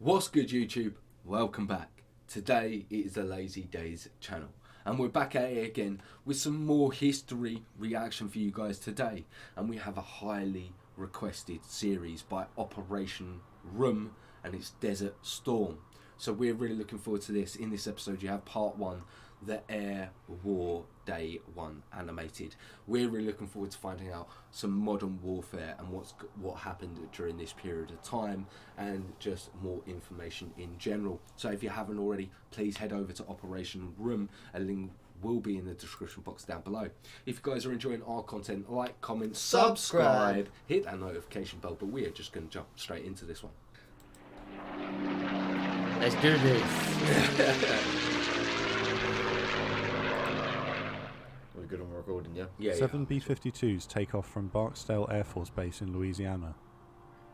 What's good, YouTube? Welcome back. Today it is the LazyDaze Channel, and we're back at it again with some more history reaction for you guys today. And we have a highly requested series by Operation Room, and it's Desert Storm. So we're really looking forward to this. In this episode, you have part one, the Air War Day 1 animated. We're really looking forward to finding out some modern warfare and what happened during this period of time, and just more information in general. So if you haven't already, please head over to Operation Room. A link will be in the description box down below. If you guys are enjoying our content, like, comment, subscribe, hit that notification bell. But we are just going to jump straight into this one. Let's do this. We're good on recording, yeah? Yeah. 7 B-52s take off from Barksdale Air Force Base in Louisiana.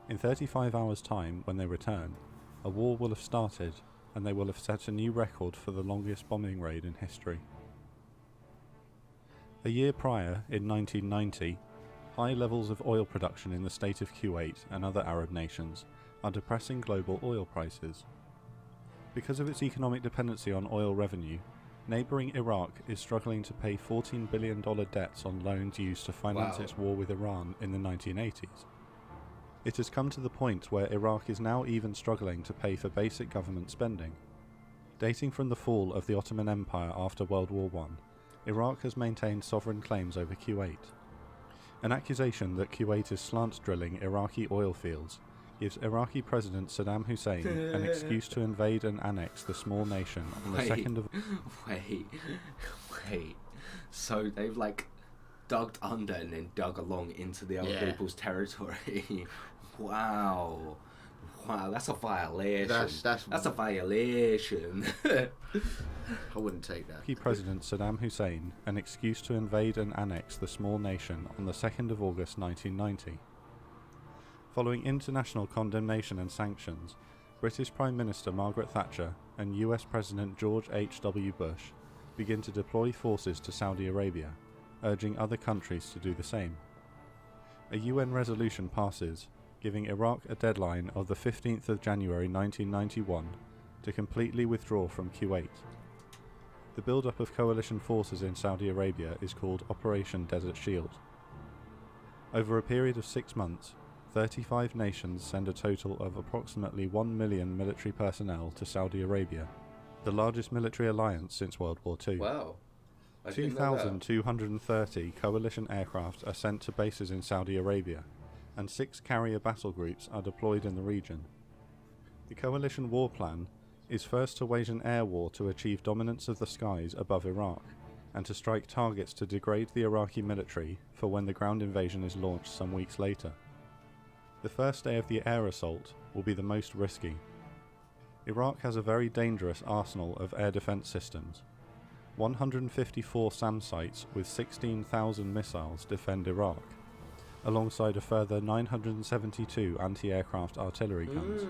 In 35 hours' time, when they return, a war will have started, and they will have set a new record for the longest bombing raid in history. A year prior, in 1990, high levels of oil production in the state of Kuwait and other Arab nations are depressing global oil prices. Because of its economic dependency on oil revenue, neighbouring Iraq is struggling to pay $14 billion debts on loans used to finance its war with Iran in the 1980s. It has come to the point where Iraq is now even struggling to pay for basic government spending. Dating from the fall of the Ottoman Empire after World War I, Iraq has maintained sovereign claims over Kuwait. An accusation that Kuwait is slant drilling Iraqi oil fields gives Iraqi President Saddam Hussein an excuse to invade and annex the small nation on the 2nd of... Wait. So they've dug under and then dug along into the other people's territory. Wow, that's a violation. That's a violation. I wouldn't take that. Iraqi President Saddam Hussein an excuse to invade and annex the small nation on the 2nd of August 1990. Following international condemnation and sanctions, British Prime Minister Margaret Thatcher and US President George H.W. Bush begin to deploy forces to Saudi Arabia, urging other countries to do the same. A UN resolution passes, giving Iraq a deadline of the 15th of January 1991 to completely withdraw from Kuwait. The build-up of coalition forces in Saudi Arabia is called Operation Desert Shield. Over a period of 6 months, 35 nations send a total of approximately 1 million military personnel to Saudi Arabia, the largest military alliance since World War II. Wow. 2,230 coalition aircraft are sent to bases in Saudi Arabia, and 6 carrier battle groups are deployed in the region. The coalition war plan is first to wage an air war to achieve dominance of the skies above Iraq, and to strike targets to degrade the Iraqi military for when the ground invasion is launched some weeks later. The first day of the air assault will be the most risky. Iraq has a very dangerous arsenal of air defense systems. 154 SAM sites with 16,000 missiles defend Iraq, alongside a further 972 anti-aircraft artillery guns,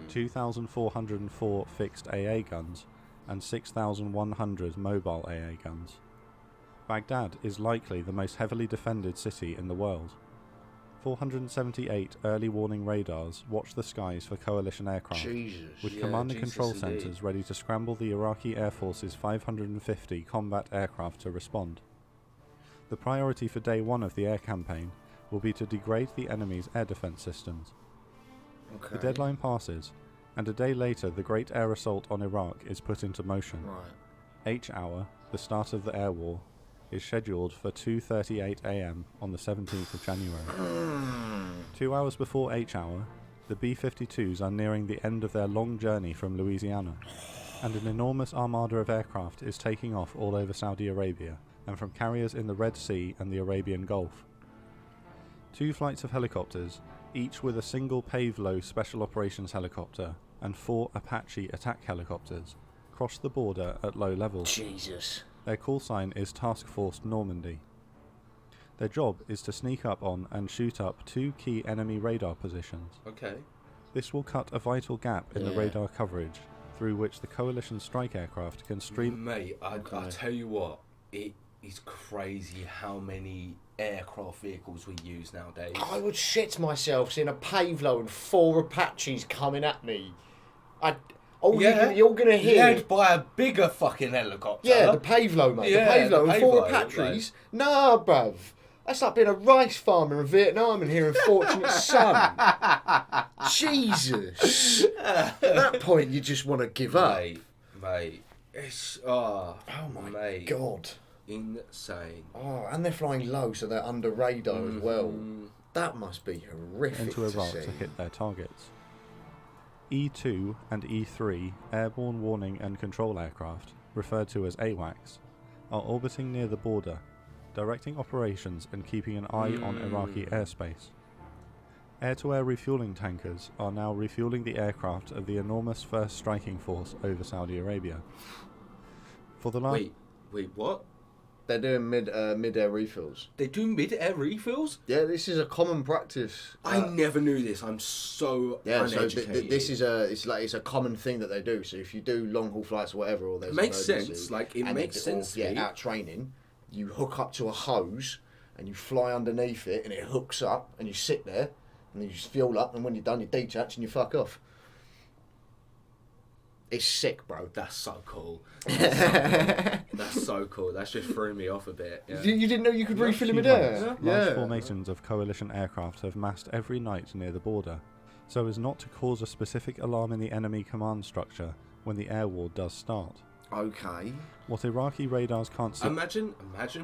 2,404 fixed AA guns, and 6,100 mobile AA guns. Baghdad is likely the most heavily defended city in the world. 478 early warning radars watch the skies for coalition aircraft, with command and control centres ready to scramble the Iraqi Air Force's 550 combat aircraft to respond. The priority for day 1 of the air campaign will be to degrade the enemy's air defence systems. The deadline passes, and a day later the Great Air Assault on Iraq is put into motion. H hour, the start of the air war, is scheduled for 2:38 AM on the 17th of January. 2 hours before H hour, the B-52s are nearing the end of their long journey from Louisiana, and an enormous armada of aircraft is taking off all over Saudi Arabia and from carriers in the Red Sea and the Arabian Gulf. 2 flights of helicopters, each with a single Pave-Low Special Operations helicopter and 4 Apache attack helicopters, cross the border at low levels. Their call sign is Task Force Normandy. Their job is to sneak up on and shoot up 2 key enemy radar positions. This will cut a vital gap in the radar coverage through which the coalition strike aircraft can stream... Mate, I tell you what, it is crazy how many aircraft vehicles we use nowadays. I would shit myself seeing a Pave-Low and 4 Apaches coming at me. You're gonna hear. Led by a bigger fucking helicopter. Yeah, the Pavlo, mate. Yeah, the Pavlo. the And for Pavlo, Apaches, nah, bruv. That's like being a rice farmer in Vietnam and hearing Fortunate Son. Jesus. At that point, you just want to give up. Mate. It's, my God. Insane. Oh, and they're flying low, so they're under radar as well. That must be horrific into Iraq to to see. hit their targets. E2 and E3 airborne warning and control aircraft, referred to as AWACS, are orbiting near the border, directing operations and keeping an eye on Iraqi airspace. Air-to-air refueling tankers are now refueling the aircraft of the enormous 1st Striking Force over Saudi Arabia. For the last... Wait, what? They're doing mid-air refills. They do mid-air refills? Yeah, this is a common practice. I never knew this. I'm so uneducated. So this is it's a common thing that they do. So if you do long haul flights or whatever, or there's it makes an sense. Like it makes sense. Out training, you hook up to a hose and you fly underneath it, and it hooks up, and you sit there, and then you just fuel up, and when you're done, you detach and you fuck off. It's sick, bro. That's so cool. That's so cool. That's just threw me off a bit. Yeah. You didn't know you could refill in few midair? months, large formations of coalition aircraft have massed every night near the border, so as not to cause a specific alarm in the enemy command structure when the air war does start. Okay. What Iraqi radars can't see... Imagine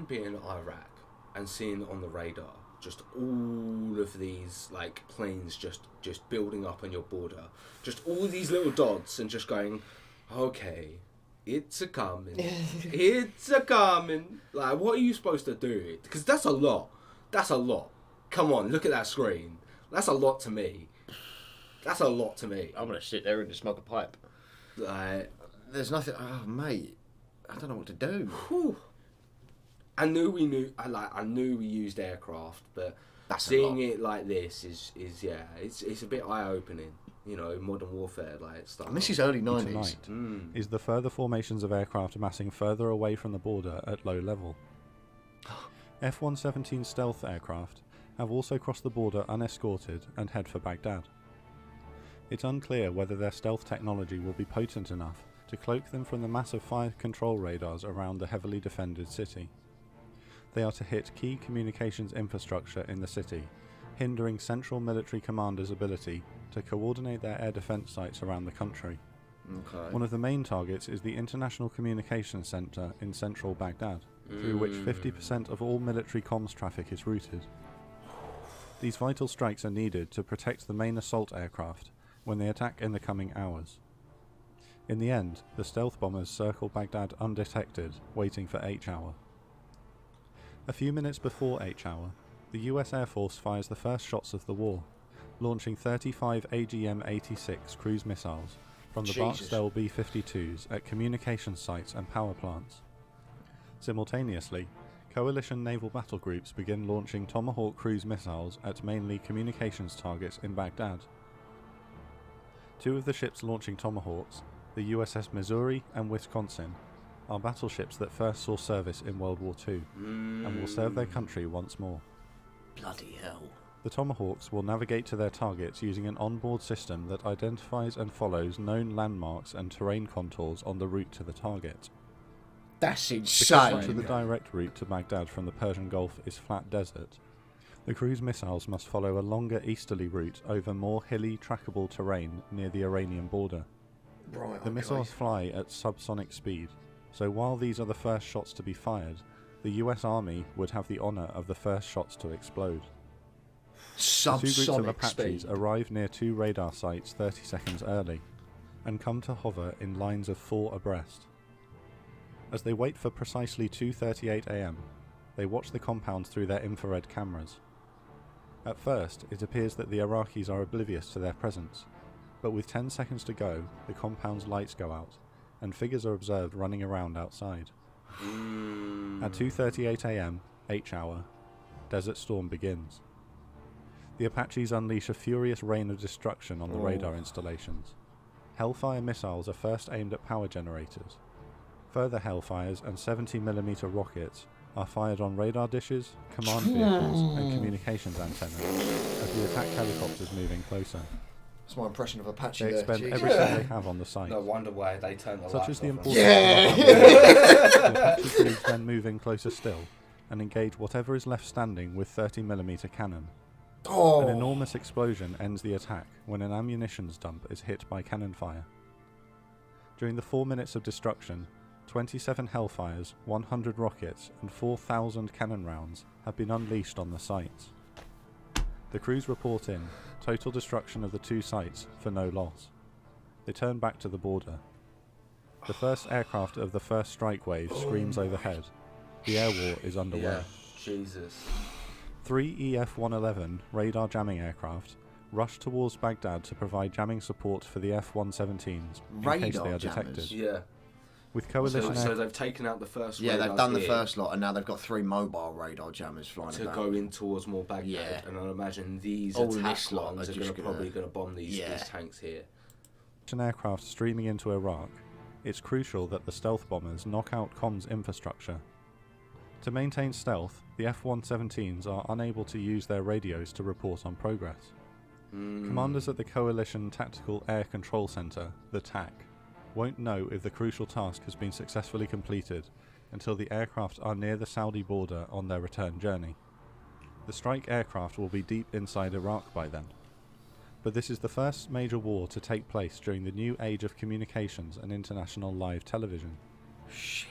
being in Iraq and seeing on the radar just all of these like planes just building up on your border, just all these little dots, and just going, okay, it's a coming, it's a coming. Like, what are you supposed to do? Because that's a lot. That's a lot. Come on, look at that screen. That's a lot to me. That's a lot to me. I'm gonna sit there and just smoke a pipe. Like, there's nothing. Oh, mate, I don't know what to do. Whew. I knew we used aircraft, but That's seeing it like this is it's a bit eye opening. You know, modern warfare like stuff. And this is early 90s. Tonight is the further formations of aircraft amassing further away from the border at low level. F-117 stealth aircraft have also crossed the border unescorted and head for Baghdad. It's unclear whether their stealth technology will be potent enough to cloak them from the massive fire control radars around the heavily defended city. They are to hit key communications infrastructure in the city, hindering central military commanders' ability to coordinate their air defence sites around the country. Okay. One of the main targets is the International Communications Centre in central Baghdad, through which 50% of all military comms traffic is routed. These vital strikes are needed to protect the main assault aircraft when they attack in the coming hours. In the end, the stealth bombers circle Baghdad undetected, waiting for H-hour. A few minutes before H-hour, the US Air Force fires the first shots of the war, launching 35 AGM-86 cruise missiles from the Barksdale B-52s at communication sites and power plants. Simultaneously, coalition naval battle groups begin launching Tomahawk cruise missiles at mainly communications targets in Baghdad. Two of the ships launching Tomahawks, the USS Missouri and Wisconsin, are battleships that first saw service in World War II and will serve their country once more. Bloody hell. The Tomahawks will navigate to their targets using an onboard system that identifies and follows known landmarks and terrain contours on the route to the target. That's Because insane. the direct route to Baghdad from the Persian Gulf is flat desert, the cruise missiles must follow a longer easterly route over more hilly, trackable terrain near the Iranian border. Right, The missiles fly at subsonic speed, so while these are the first shots to be fired, the US Army would have the honour of the first shots to explode. The two groups of Apaches arrive near two radar sites 30 seconds early, and come to hover in lines of 4 abreast. As they wait for precisely 2:38 AM, they watch the compound through their infrared cameras. At first, it appears that the Iraqis are oblivious to their presence, but with 10 seconds to go, the compound's lights go out, and figures are observed running around outside. At 2:38 AM, H-hour, Desert Storm begins. The Apaches unleash a furious rain of destruction on the radar installations. Hellfire missiles are first aimed at power generators. Further Hellfires and 70mm rockets are fired on radar dishes, command vehicles and communications antennas as the attack helicopters move in closer. That's my impression of Apache They there. expend Jesus. everything they have on the site. No wonder why they turn the Such lights as the off. importance Yeah. of the Apache crews then move in closer still and engage whatever is left standing with 30mm cannon. Oh. An enormous explosion ends the attack when an ammunitions dump is hit by cannon fire. During the 4 minutes of destruction, 27 Hellfires, 100 rockets and 4,000 cannon rounds have been unleashed on the sites. The crews report in total destruction of the 2 sites for no loss. They turn back to the border. The first aircraft of the first strike wave screams overhead. The air war is underway. Yeah, Jesus. 3 EF-111 radar jamming aircraft rush towards Baghdad to provide jamming support for the F-117s in case they Radar are jammers? detected. Yeah. With coalition So they've taken out the first. Yeah, they've radars done the here first lot, and now they've got 3 mobile radar jammers flying to about. go in towards more Baghdad. Yeah. And I imagine these All attack this lot ones are are just probably gonna- going to bomb these Yeah. tanks here. An aircraft streaming into Iraq, it's crucial that the stealth bombers knock out comms infrastructure. To maintain stealth, the F-117s are unable to use their radios to report on progress. Commanders at the Coalition Tactical Air Control Center, the TAC, won't know if the crucial task has been successfully completed until the aircraft are near the Saudi border on their return journey. The strike aircraft will be deep inside Iraq by then. But this is the first major war to take place during the new age of communications and international live television.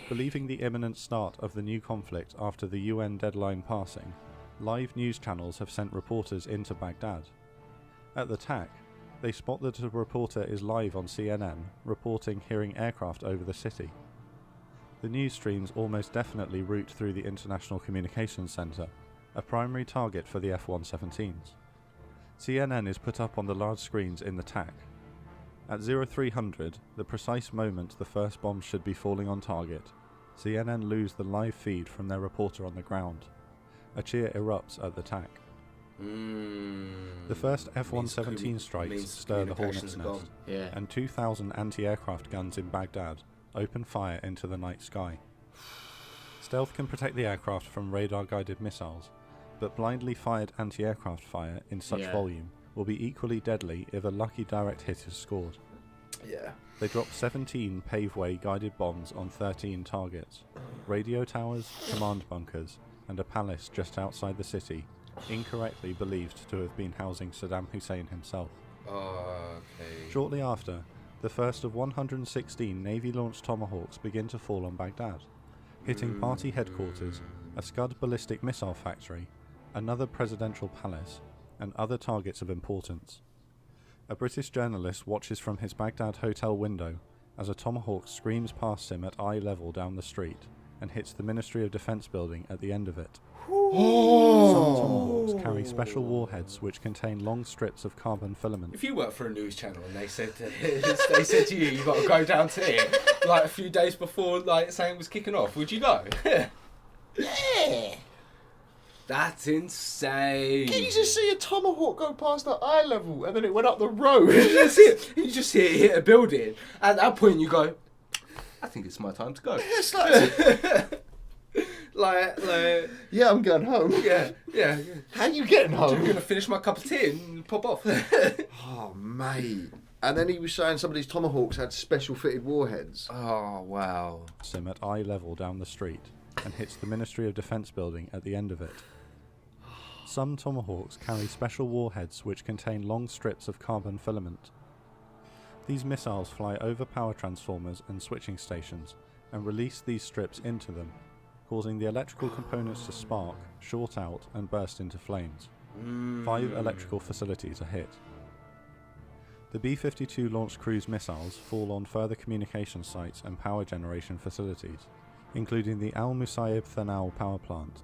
Believing the imminent start of the new conflict after the UN deadline passing, live news channels have sent reporters into Baghdad. At the TAC, they spot that a reporter is live on CNN, reporting hearing aircraft over the city. The news streams almost definitely route through the International Communications Centre, a primary target for the F-117s. CNN is put up on the large screens in the TAC. At 0300, the precise moment the first bombs should be falling on target, CNN lose the live feed from their reporter on the ground. A cheer erupts at the TAC. The first F-117 strikes stir the hornet's nest, Yeah. and 2,000 anti-aircraft guns in Baghdad open fire into the night sky. Stealth can protect the aircraft from radar-guided missiles, but blindly fired anti-aircraft fire in such volume will be equally deadly if a lucky direct hit is scored. Yeah. They dropped 17 paveway guided bombs on 13 targets, radio towers, command bunkers, and a palace just outside the city, incorrectly believed to have been housing Saddam Hussein himself. Okay. Shortly after, the first of 116 Navy-launched Tomahawks begin to fall on Baghdad, hitting party headquarters, a Scud ballistic missile factory, another presidential palace, and other targets of importance. A British journalist watches from his Baghdad hotel window as a Tomahawk screams past him at eye level down the street and hits the Ministry of Defence building at the end of it. Some Tomahawks carry special warheads which contain long strips of carbon filament. If you work for a news channel and they said to you, you got to go down to here, like a few days before, like something was kicking off, would you go? Yeah. That's insane. Can you just see a Tomahawk go past the eye level and then it went up the road? That's it. You just see it hit a building. At that point, you go, I think it's my time to go. It's like, like, yeah, I'm going home. yeah. How you getting I'm home? going to finish my cup of tea and pop off. Oh, mate. And then he was saying some of these Tomahawks had special fitted warheads. Oh, wow. Him at eye level down the street and hits the Ministry of Defence building at the end of it. Some Tomahawks carry special warheads which contain long strips of carbon filament. These missiles fly over power transformers and switching stations and release these strips into them, causing the electrical components to spark, short out and burst into flames. 5 electrical facilities are hit. The B-52 launched cruise missiles fall on further communication sites and power generation facilities, including the Al Musayib Thanal power plant.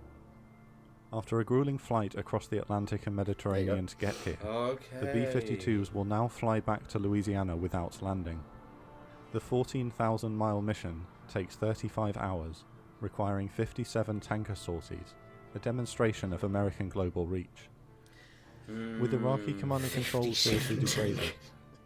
After a grueling flight across the Atlantic and Mediterranean to get here, the B-52s will now fly back to Louisiana without landing. The 14,000-mile mission takes 35 hours, requiring 57 tanker sorties, a demonstration of American global reach. With Iraqi command and control seriously degraded,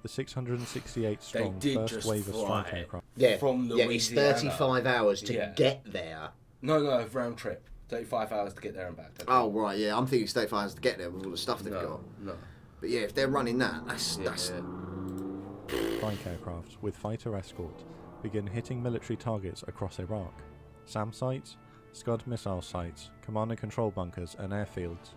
the 668-strong first wave of strike aircraft... From it's Louisiana. 35 hours to Yeah. get there. No, round trip. 35 hours to get there and back. Oh, right, yeah. I'm thinking it's 35 hours to get there with all the stuff they've got. No. But yeah, if they're running that, that's Strike aircraft with fighter escort begin hitting military targets across Iraq. SAM sites, Scud missile sites, command and control bunkers and airfields.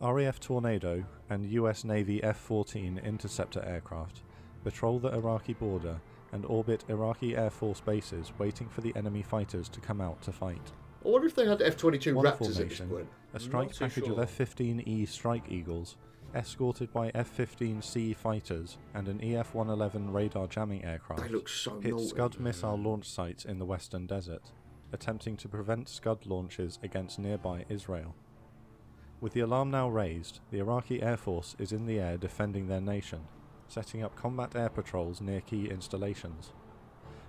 RAF Tornado and US Navy F-14 interceptor aircraft patrol the Iraqi border and orbit Iraqi Air Force bases waiting for the enemy fighters to come out to fight. I wonder if they had F-22 One Raptors at this formation, point. a strike package of F-15E Strike Eagles, escorted by F-15C fighters and an EF-111 radar jamming aircraft, They look so hit naughty. Scud missile launch sites in the western desert, attempting to prevent Scud launches against nearby Israel. With the alarm now raised, the Iraqi Air Force is in the air defending their nation, setting up combat air patrols near key installations.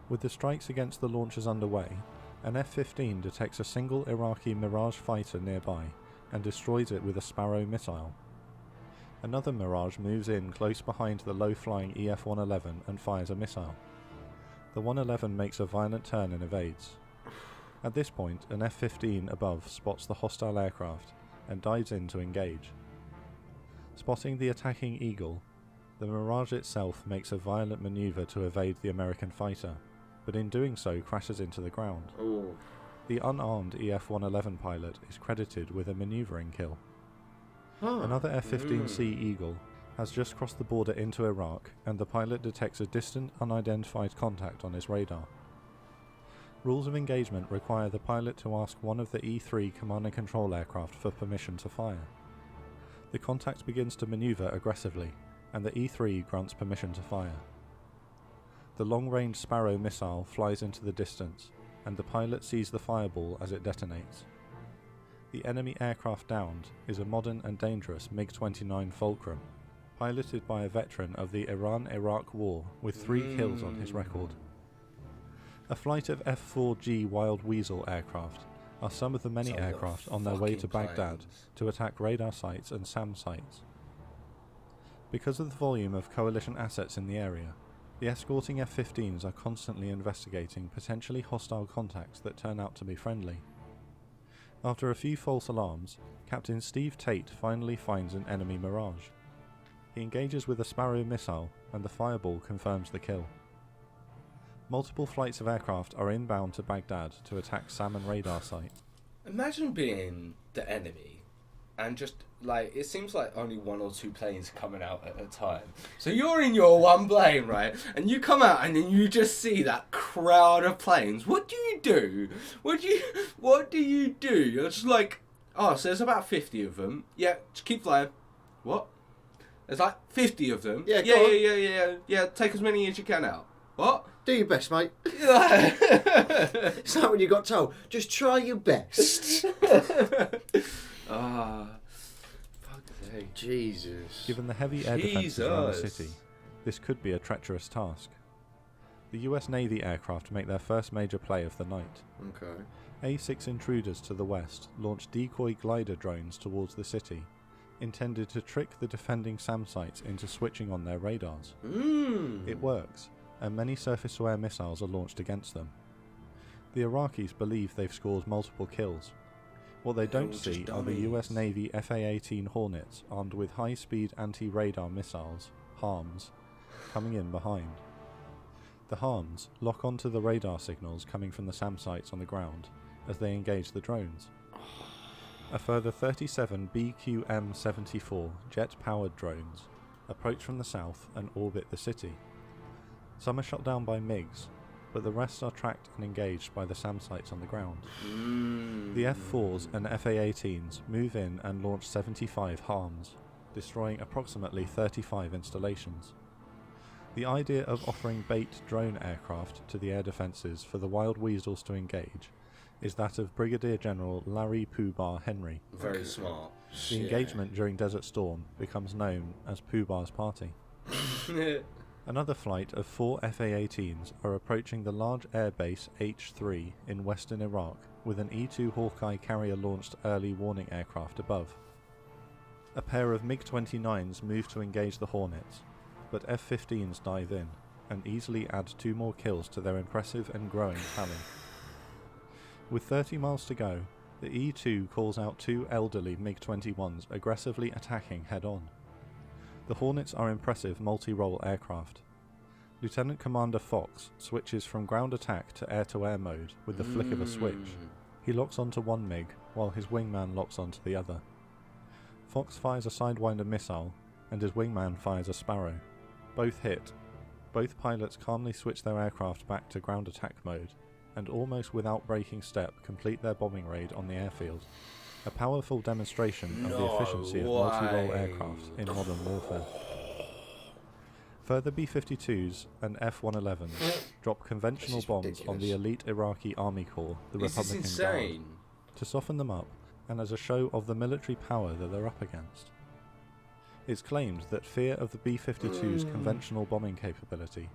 With the strikes against the launchers underway, an F-15 detects a single Iraqi Mirage fighter nearby and destroys it with a Sparrow missile. Another Mirage moves in close behind the low-flying EF-111 and fires a missile. The 111 makes a violent turn and evades. At this point, an F-15 above spots the hostile aircraft and dives in to engage. Spotting the attacking Eagle, the Mirage itself makes a violent maneuver to evade the American fighter, but in doing so crashes into the ground. Ooh. The unarmed EF-111 pilot is credited with a maneuvering kill. Another F-15C Eagle has just crossed the border into Iraq, and the pilot detects a distant, unidentified contact on his radar. Rules of engagement require the pilot to ask one of the E-3 command and control aircraft for permission to fire. The contact begins to maneuver aggressively, and the E-3 grants permission to fire. The long-range Sparrow missile flies into the distance, and the pilot sees the fireball as it detonates. The enemy aircraft downed is a modern and dangerous MiG-29 Fulcrum, piloted by a veteran of the Iran-Iraq War with 3 kills on his record. A flight of F-4G Wild Weasel aircraft are some of the many aircraft on their way to Baghdad to attack radar sites and SAM sites. Because of the volume of coalition assets in the area, the escorting F-15s are constantly investigating potentially hostile contacts that turn out to be friendly. After a few false alarms, Captain Steve Tate finally finds an enemy Mirage. He engages with a Sparrow missile, and the fireball confirms the kill. Multiple flights of aircraft are inbound to Baghdad to attack SAM and radar site. Imagine being the enemy and just, like, it seems like only 1 or 2 planes coming out at a time. So you're in your one plane, right? And you come out and then you just see that crowd of planes. What do you do? What do you do? You're just like, oh, so there's about 50 of them. Yeah, just keep flying. What? There's like 50 of them. Yeah, take as many as you can out. What? Do your best, mate. It's like when you got told, just try your best. Fuck's sake. Jesus. Given the heavy air defences around the city, this could be a treacherous task. The US Navy aircraft make their first major play of the night. Okay. A-6 intruders to the west launch decoy glider drones towards the city, intended to trick the defending SAM sites into switching on their radars. It works, and many surface-to-air missiles are launched against them. The Iraqis believe they've scored multiple kills. What they don't see are the US Navy FA-18 Hornets armed with high-speed anti-radar missiles, HARMs, coming in behind. The HARMs lock onto the radar signals coming from the SAM sites on the ground as they engage the drones. A further 37 BQM-74 jet-powered drones approach from the south and orbit the city. Some are shot down by MiGs, but the rest are tracked and engaged by the SAM sites on the ground. The F-4s and FA-18s move in and launch 75 HARMs, destroying approximately 35 installations. The idea of offering bait drone aircraft to the air defences for the Wild Weasels to engage is that of Brigadier General Larry Pooh-Bah Henry. Very smart. The engagement during Desert Storm becomes known as Pooh-Bah's Party. Another flight of 4 FA-18s are approaching the large airbase H-3 in western Iraq with an E-2 Hawkeye carrier-launched early warning aircraft above. A pair of MiG-29s move to engage the Hornets, but F-15s dive in and easily add 2 more kills to their impressive and growing tally. With 30 miles to go, the E-2 calls out 2 elderly MiG-21s aggressively attacking head-on. The Hornets are impressive multi-role aircraft. Lieutenant Commander Fox switches from ground attack to air-to-air mode with the flick of a switch. He locks onto one MiG, while his wingman locks onto the other. Fox fires a Sidewinder missile, and his wingman fires a Sparrow. Both hit. Both pilots calmly switch their aircraft back to ground attack mode, and almost without breaking step complete their bombing raid on the airfield. A powerful demonstration of the efficiency of multi-role aircraft in modern warfare. Further B-52s and F-111s drop conventional bombs on the elite Iraqi Army Corps, the Republican Guard, to soften them up and as a show of the military power that they're up against. It's claimed that fear of the B-52's conventional bombing capability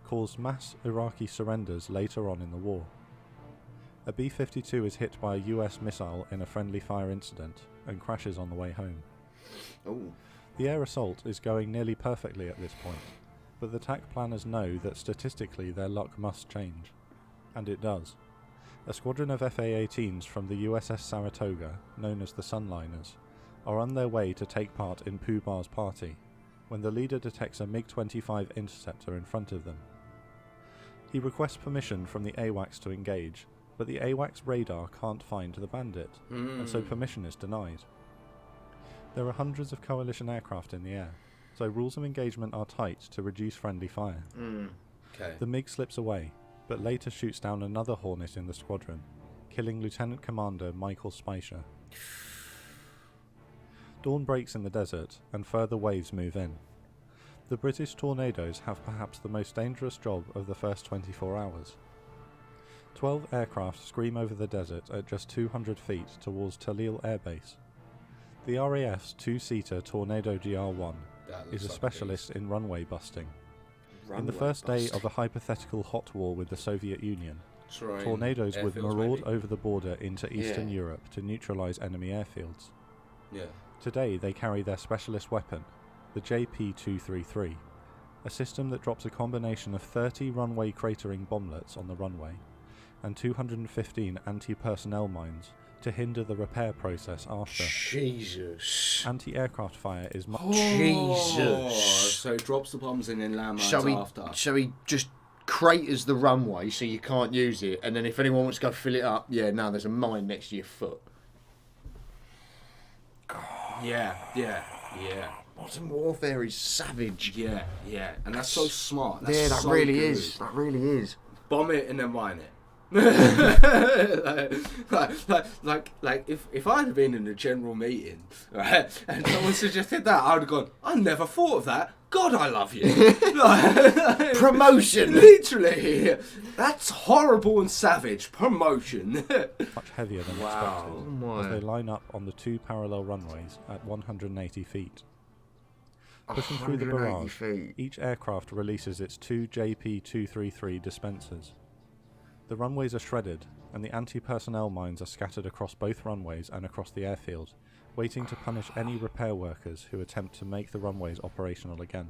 caused mass Iraqi surrenders later on in the war. A B-52 is hit by a US missile in a friendly fire incident and crashes on the way home. Ooh. The air assault is going nearly perfectly at this point, but the TAC planners know that statistically their luck must change. And it does. A squadron of FA-18s from the USS Saratoga, known as the Sunliners, are on their way to take part in Pooh Bar's party, when the leader detects a MiG-25 interceptor in front of them. He requests permission from the AWACS to engage, but the AWACS radar can't find the bandit, and so permission is denied. There are hundreds of coalition aircraft in the air, so rules of engagement are tight to reduce friendly fire. Okay. The MiG slips away, but later shoots down another Hornet in the squadron, killing Lieutenant Commander Michael Speicher. Dawn breaks in the desert, and further waves move in. The British Tornadoes have perhaps the most dangerous job of the first 24 hours. 12 aircraft scream over the desert at just 200 feet towards Talil Air Base. The RAF's two-seater Tornado GR-1 is a specialist in runway busting. In the first day of a hypothetical hot war with the Soviet Union, Tornadoes would maraud over the border into Eastern Europe to neutralise enemy airfields. Today they carry their specialist weapon, the JP-233, a system that drops a combination of 30 runway cratering bomblets on the runway and 215 anti-personnel mines to hinder the repair process after. Jesus. Anti-aircraft fire is much... Jesus. So it drops the bombs and then land mines after. So he just craters the runway so you can't use it, and then if anyone wants to go fill it up, now there's a mine next to your foot. Yeah. Modern warfare is savage. Yeah. And that's so smart. That's that so really good. is. That really is. Bomb it and then mine it. like if I'd have been in a general meeting, right, and someone suggested that, I'd have gone, I never thought of that. God, I love you. Promotion. Literally. That's horrible and savage. Promotion. Much heavier than expected, as they line up on the two parallel runways at 180 feet. Pushing through the barrage, each aircraft releases its two JP-233 dispensers. The runways are shredded, and the anti-personnel mines are scattered across both runways and across the airfield, waiting to punish any repair workers who attempt to make the runways operational again.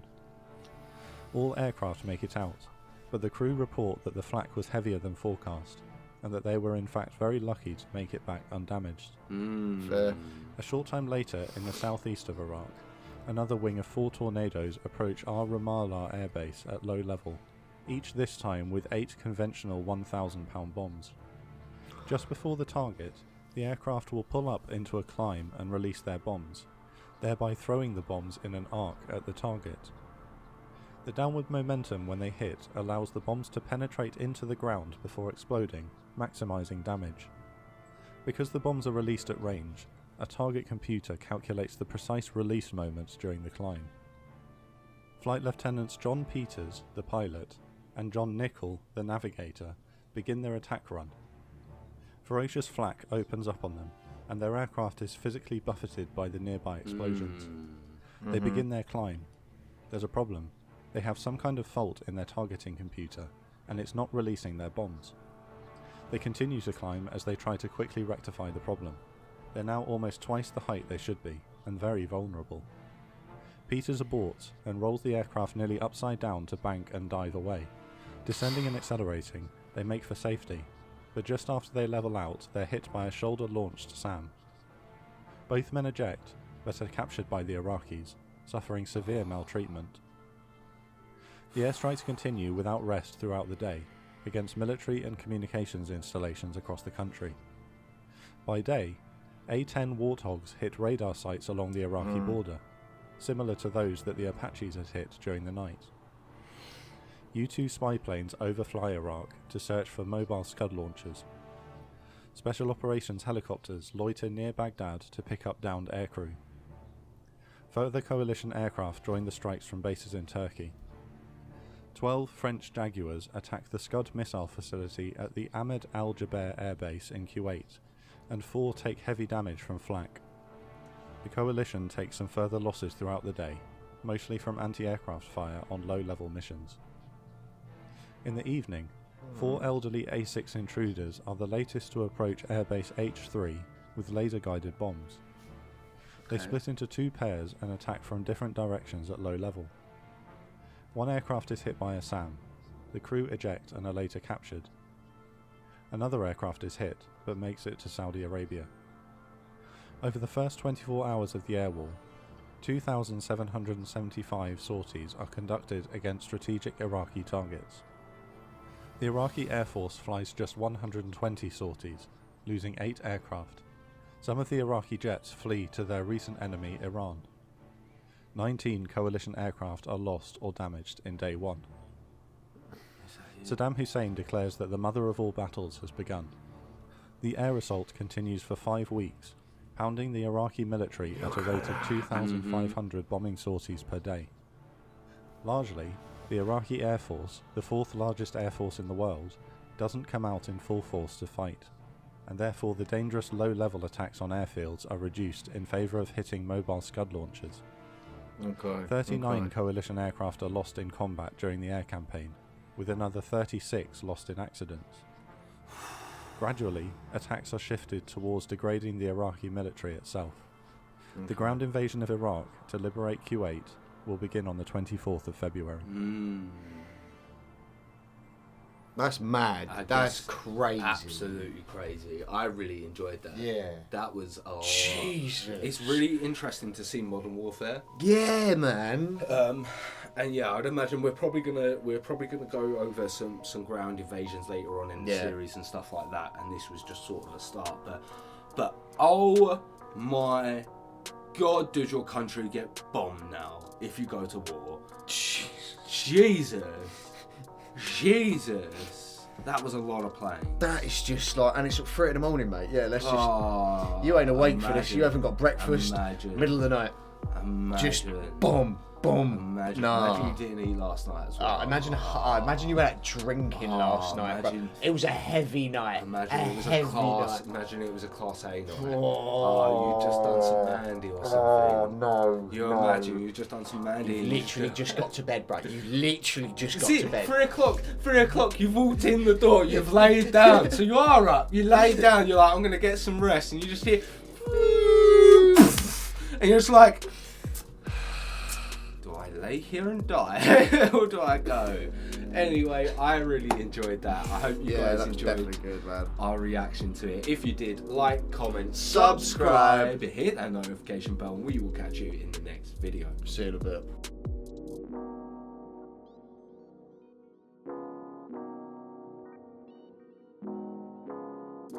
All aircraft make it out, but the crew report that the flak was heavier than forecast, and that they were in fact very lucky to make it back undamaged. Fair. A short time later, in the southeast of Iraq, another wing of 4 Tornadoes approach our Ramallah airbase at low level, each this time with 8 conventional 1,000-pound bombs. Just before the target, the aircraft will pull up into a climb and release their bombs, thereby throwing the bombs in an arc at the target. The downward momentum when they hit allows the bombs to penetrate into the ground before exploding, maximising damage. Because the bombs are released at range, a target computer calculates the precise release moments during the climb. Flight Lieutenants John Peters, the pilot, and John Nichol, the navigator, begin their attack run. Ferocious flak opens up on them, and their aircraft is physically buffeted by the nearby explosions. They begin their climb. There's a problem. They have some kind of fault in their targeting computer, and it's not releasing their bombs. They continue to climb as they try to quickly rectify the problem. They're now almost twice the height they should be, and very vulnerable. Peters aborts and rolls the aircraft nearly upside down to bank and dive away. Descending and accelerating, they make for safety, but just after they level out, they're hit by a shoulder-launched SAM. Both men eject, but are captured by the Iraqis, suffering severe maltreatment. The airstrikes continue without rest throughout the day, against military and communications installations across the country. By day, A-10 Warthogs hit radar sites along the Iraqi border, similar to those that the Apaches had hit during the night. U-2 spy planes overfly Iraq to search for mobile Scud launchers. Special operations helicopters loiter near Baghdad to pick up downed aircrew. Further coalition aircraft join the strikes from bases in Turkey. 12 French Jaguars attack the Scud missile facility at the Ahmed al-Jaber Air Base in Kuwait, and 4 take heavy damage from flak. The coalition takes some further losses throughout the day, mostly from anti-aircraft fire on low-level missions. In the evening, 4 elderly A-6 intruders are the latest to approach Airbase H3 with laser-guided bombs. They split into 2 pairs and attack from different directions at low level. One aircraft is hit by a SAM. The crew eject and are later captured. Another aircraft is hit, but makes it to Saudi Arabia. Over the first 24 hours of the air war, 2,775 sorties are conducted against strategic Iraqi targets. The Iraqi Air Force flies just 120 sorties, losing 8 aircraft. Some of the Iraqi jets flee to their recent enemy Iran. 19 coalition aircraft are lost or damaged in day 1. Saddam Hussein declares that the mother of all battles has begun. The air assault continues for 5 weeks, pounding the Iraqi military at a rate of 2,500 bombing sorties per day. Largely, the Iraqi Air Force, the 4th largest air force in the world, doesn't come out in full force to fight, and therefore the dangerous low-level attacks on airfields are reduced in favour of hitting mobile Scud launchers. 39 coalition aircraft are lost in combat during the air campaign, with another 36 lost in accidents. Gradually, attacks are shifted towards degrading the Iraqi military itself. The ground invasion of Iraq to liberate Kuwait will begin on the 24th of February. That's mad. That's crazy. Absolutely crazy. I really enjoyed that. Yeah. That was Jesus. It's really interesting to see modern warfare. Yeah, man. And yeah, I'd imagine we're probably gonna go over some ground invasions later on in the series and stuff like that. And this was just sort of a start. But oh my God, does your country get bombed now if you go to war? Jesus. That was a lot of playing. That is just like, and it's at 3 in the morning, mate. Yeah, let's just. You ain't awake for this. You haven't got breakfast. Middle of the night. Just boom. Imagine you didn't eat last night as well. Imagine you were out drinking last night. It was a heavy night. Imagine it was a class A night. You just done some mandy or something. Oh no. Imagine you just done some mandy. You literally just got to bed, bro. You literally just got to bed. 3 o'clock, you've walked in the door, you've laid down. So you are up, you lay down, you're like, I'm gonna get some rest, and you just hear and you're just like, lay here and die, or do I go? Anyway, I really enjoyed that. I hope you guys enjoyed good, man. Our reaction to it. If you did, like, comment, subscribe, hit that notification bell, and we will catch you in the next video. See you in a bit.